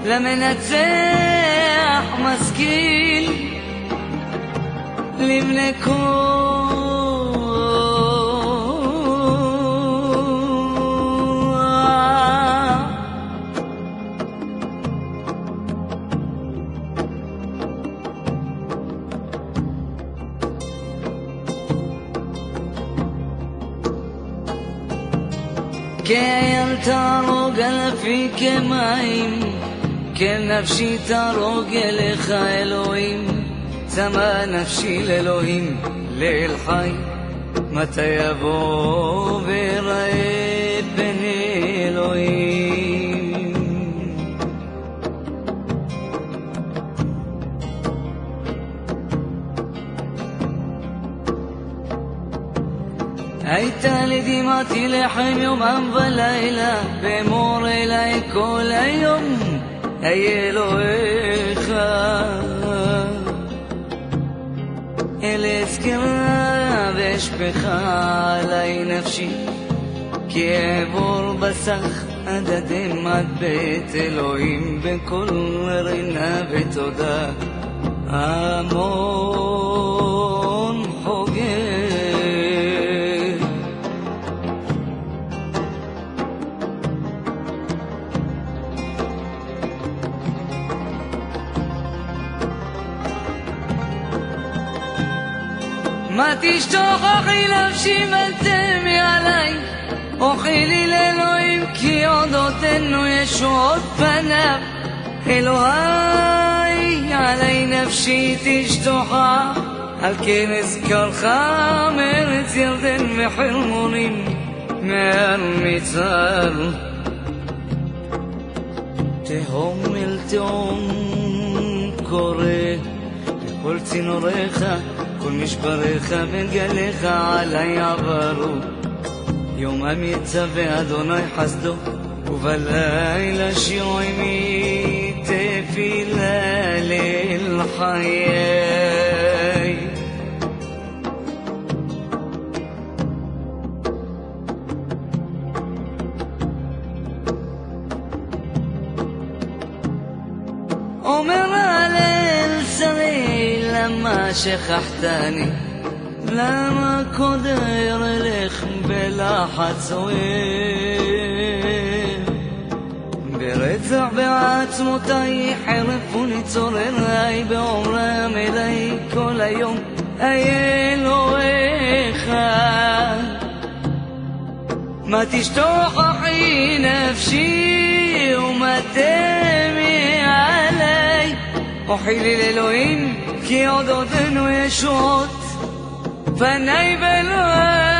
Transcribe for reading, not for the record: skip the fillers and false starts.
למנצח משכיל לבני כוח. כאייל תרוג אלפי כמים, כנפשי תרוג אליך אלוהים. צמא נפשי לאלוהים, לאל חי, מתי יבוא ויראה פני אלוהים. הייתה לי דמעתי לחם יומם ולילה, ואמור אליי כל היום, איה אלוהיך. אל אזכרה ואשפכה עלי נפשי, כי אעבור בסך עד אדמת בית אלוהים, בכל רינה ותודה המון חוגג. מה תשתוך אחי נפשי ולתמי עלי, אוכי לי לאלוהים כי עוד אותנו ישועות פניו. אלוהי עלי נפשי תשתוכה, על כן אזכרך מארץ ירדן וחרמונים, מהר מצר תהום אל תהום קורא, כל צינוריך כל משבריך וגליך עלי עברו. יומם יצווה אדוני חסדו, ובלילה שיועמי תפילה ליל חיי. אומר הלל שרי, למה שכחתני? למה קודר אלך בלחץ אוהב? ברצח בעצמותי חרפוני צוררי, באומרם אלי כל היום, איה אלוהיך. מה תשתוך אחי נפשי ומה תמי עלי, אוכי לי לאלוהים כי עוד עודנו ישועות פני באלוהי.